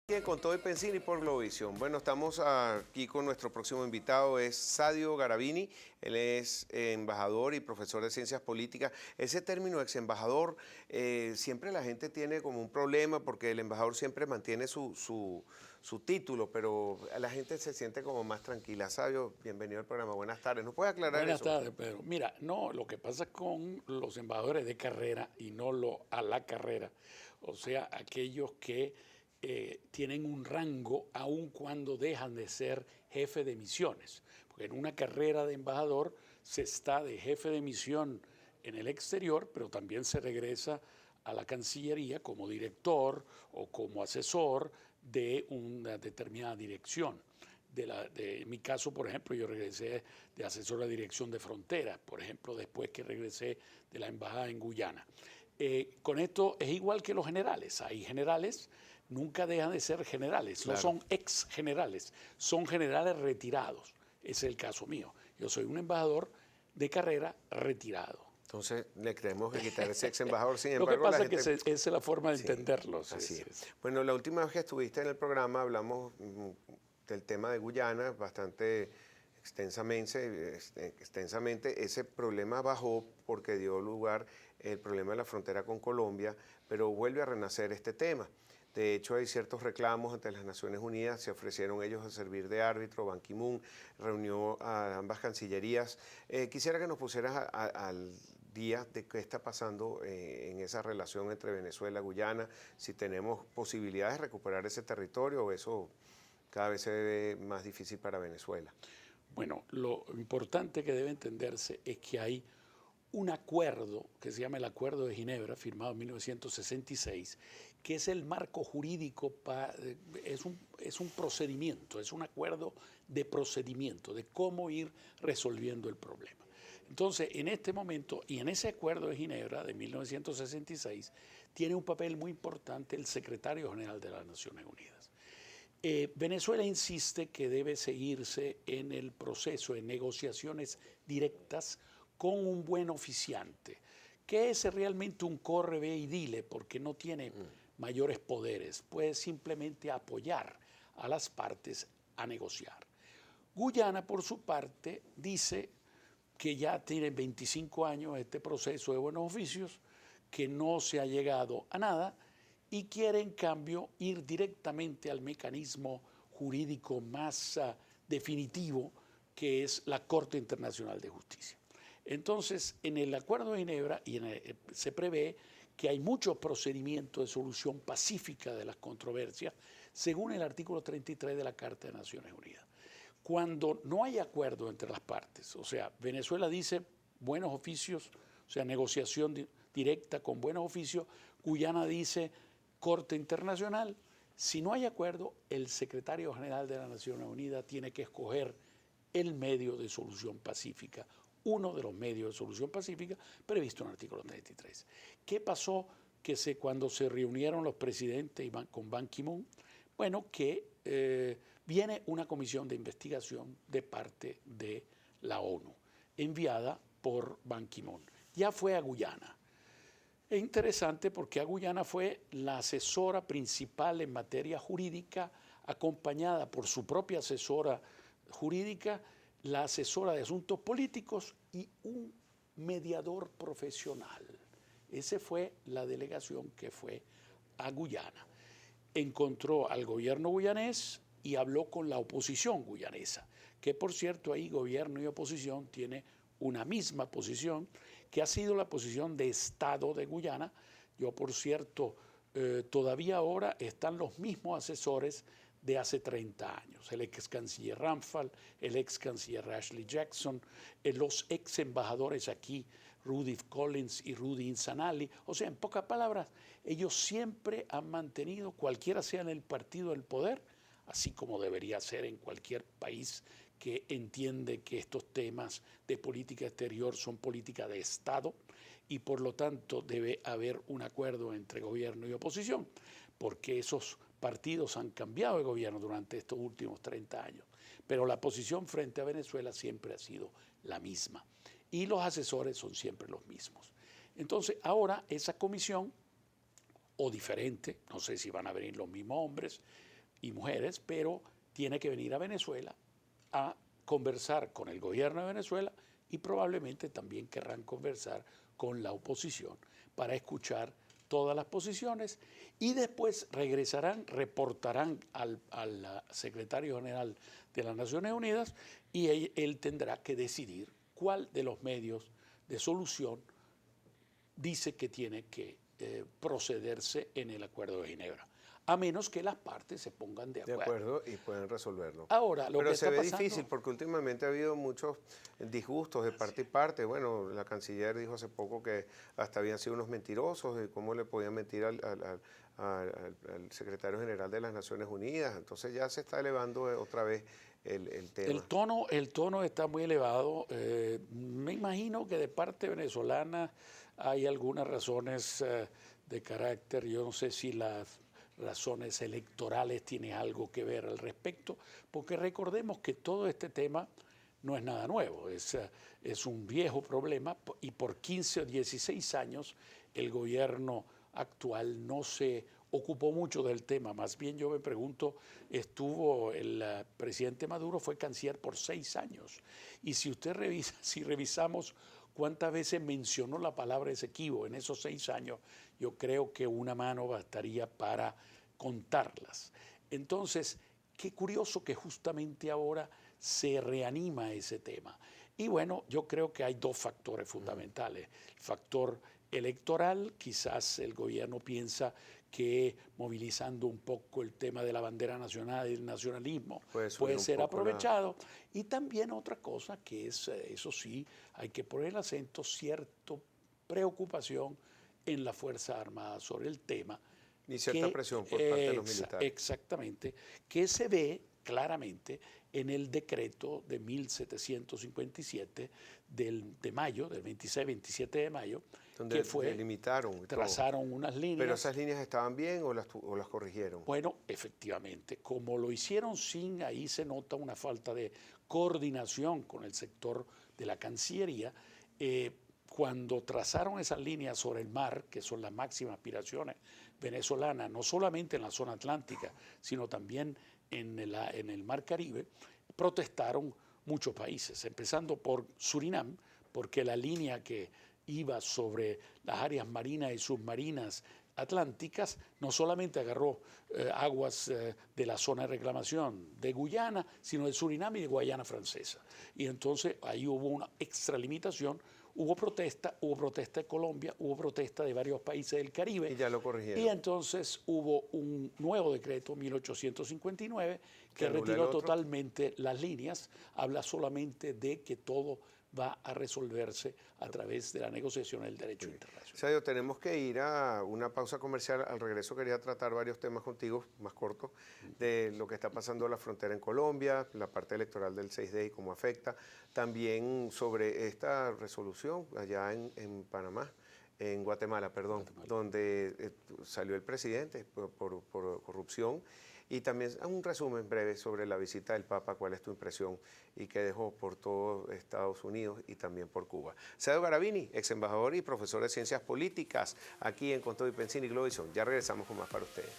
Bien, con todo el Pensini por Globovisión. Bueno, estamos aquí con nuestro próximo invitado, es Sadio Garavini. Él es embajador y profesor de ciencias políticas. Ese término ex embajador, siempre la gente tiene como un problema porque el embajador siempre mantiene su título, pero la gente se siente como más tranquila. Sadio, bienvenido al programa. Buenas tardes. ¿Nos puede aclarar Buenas eso? tardes, Pedro. Mira, no, lo que pasa con los embajadores de carrera y no a la carrera, o sea, aquellos que tienen un rango aun cuando dejan de ser jefe de misiones, porque en una carrera de embajador se está de jefe de misión en el exterior, pero también se regresa a la Cancillería como director o como asesor de una determinada dirección. En mi caso, por ejemplo, yo regresé de asesor de dirección de fronteras, por ejemplo, después que regresé de la embajada en Guyana. Con esto es igual que los generales. Hay generales, nunca dejan de ser generales, no Claro. son ex generales, son generales retirados. Ese es el caso mío. Yo soy un embajador de carrera retirado. Entonces, le tenemos que quitar ese ex embajador. Sin Lo que embargo, la pasa es que gente... esa es la forma de Sí, entenderlo. Sí, así sí, es. sí. Bueno, la última vez que estuviste en el programa hablamos del tema de Guyana bastante extensamente. Ese problema bajó porque dio lugar el problema de la frontera con Colombia, pero vuelve a renacer este tema. De hecho, hay ciertos reclamos ante las Naciones Unidas, se ofrecieron ellos a servir de árbitro, Ban Ki-moon reunió a ambas cancillerías. Quisiera que nos pusieras al día de qué está pasando en esa relación entre Venezuela y Guyana, si tenemos posibilidades de recuperar ese territorio o eso cada vez se ve más difícil para Venezuela. Bueno, lo importante que debe entenderse es que hay un acuerdo que se llama el Acuerdo de Ginebra, firmado en 1966, que es el marco jurídico, es un procedimiento, es un acuerdo de procedimiento, de cómo ir resolviendo el problema. Entonces, en este momento, y en ese Acuerdo de Ginebra de 1966, tiene un papel muy importante el secretario general de las Naciones Unidas. Venezuela insiste que debe seguirse en el proceso de negociaciones directas con un buen oficiante, que es realmente un corre, ve y dile, porque no tiene mayores poderes, puede simplemente apoyar a las partes a negociar. Guyana, por su parte, dice que ya tiene 25 años este proceso de buenos oficios, que no se ha llegado a nada y quiere en cambio ir directamente al mecanismo jurídico más definitivo, que es la Corte Internacional de Justicia. Entonces, en el Acuerdo de Ginebra se prevé que hay muchos procedimientos de solución pacífica de las controversias, según el artículo 33 de la Carta de Naciones Unidas. Cuando no hay acuerdo entre las partes, o sea, Venezuela dice buenos oficios, o sea, negociación directa con buenos oficios, Guyana dice Corte Internacional. Si no hay acuerdo, el secretario general de las Naciones Unidas tiene que escoger el medio de solución pacífica, uno de los medios de solución pacífica previsto en el artículo 33. ¿Qué pasó cuando se reunieron los presidentes con Ban Ki-moon? Bueno, que viene una comisión de investigación de parte de la ONU, enviada por Ban Ki-moon. Ya fue a Guyana. Es interesante porque a Guyana fue la asesora principal en materia jurídica, acompañada por su propia asesora jurídica, la asesora de asuntos políticos y un mediador profesional. Esa fue la delegación que fue a Guyana. Encontró al gobierno guyanés y habló con la oposición guyanesa, que por cierto ahí gobierno y oposición tiene una misma posición, que ha sido la posición de Estado de Guyana. Yo, por cierto, todavía ahora están los mismos asesores de hace 30 años, el ex canciller Ramphal, el ex canciller Ashley Jackson, los ex embajadores aquí, Rudy Collins y Rudy Insanali. O sea, en pocas palabras, ellos siempre han mantenido, cualquiera sea en el partido del poder, así como debería ser en cualquier país que entiende que estos temas de política exterior son política de Estado y por lo tanto debe haber un acuerdo entre gobierno y oposición, porque esos partidos han cambiado de gobierno durante estos últimos 30 años, pero la posición frente a Venezuela siempre ha sido la misma y los asesores son siempre los mismos. Entonces ahora esa comisión, o diferente, no sé si van a venir los mismos hombres, y mujeres, pero tiene que venir a Venezuela a conversar con el gobierno de Venezuela y probablemente también querrán conversar con la oposición para escuchar todas las posiciones y después regresarán, reportarán al secretario general de las Naciones Unidas y él tendrá que decidir cuál de los medios de solución dice que tiene que procederse en el Acuerdo de Ginebra, a menos que las partes se pongan de acuerdo. De acuerdo, y pueden resolverlo. Ahora, lo Pero que se está ve pasando, difícil porque últimamente ha habido muchos disgustos de parte y parte. Bueno, la canciller dijo hace poco que hasta habían sido unos mentirosos y cómo le podían mentir al secretario general de las Naciones Unidas. Entonces ya se está elevando otra vez el tema. El tono está muy elevado. Me imagino que de parte venezolana hay algunas razones de carácter, yo no sé si las razones electorales tienen algo que ver al respecto, porque recordemos que todo este tema no es nada nuevo, es un viejo problema y por 15 o 16 años el gobierno actual no se ocupó mucho del tema. Más bien yo me pregunto, estuvo el presidente Maduro, fue canciller por 6 años. Y si usted revisa, si revisamos cuántas veces mencionó la palabra Esequibo en esos 6 años, yo creo que una mano bastaría para contarlas. Entonces, qué curioso que justamente ahora se reanima ese tema. Y bueno, yo creo que hay dos factores fundamentales. El factor electoral, quizás el gobierno piensa que movilizando un poco el tema de la bandera nacional y el nacionalismo puede ser aprovechado. Y también otra cosa que es, eso sí, hay que poner el acento, cierta preocupación en la Fuerza Armada sobre el tema. Y cierta presión por parte de los militares. Exactamente, que se ve claramente en el decreto de 1757 de mayo, del 26-27 de mayo, donde que fue, delimitaron, trazaron unas líneas. ¿Pero esas líneas estaban bien o las corrigieron? Bueno, efectivamente, como lo hicieron sin, ahí se nota una falta de coordinación con el sector de la Cancillería. Cuando trazaron esas líneas sobre el mar, que son las máximas aspiraciones venezolanas, no solamente en la zona atlántica, sino también en el mar Caribe, protestaron muchos países, empezando por Surinam, porque la línea que iba sobre las áreas marinas y submarinas atlánticas no solamente agarró aguas de la zona de reclamación de Guyana, sino de Surinam y de Guayana Francesa. Y entonces ahí hubo una extralimitación. Hubo protesta de Colombia, hubo protesta de varios países del Caribe. Y ya lo corrigieron. Y entonces hubo un nuevo decreto, 1859, que retiró totalmente las líneas, habla solamente de que todo va a resolverse a través de la negociación del derecho internacional. Sadio, tenemos que ir a una pausa comercial. Al regreso quería tratar varios temas contigo, más cortos, de lo que está pasando en la frontera en Colombia, la parte electoral del 6D y cómo afecta. También sobre esta resolución allá en Panamá, en Guatemala, perdón, donde salió el presidente por corrupción. Y también un resumen breve sobre la visita del Papa, cuál es tu impresión y qué dejó por todo Estados Unidos y también por Cuba. Sadio Garavini, ex embajador y profesor de Ciencias Políticas, aquí en Con Todo y Pensín y Globison. Ya regresamos con más para ustedes.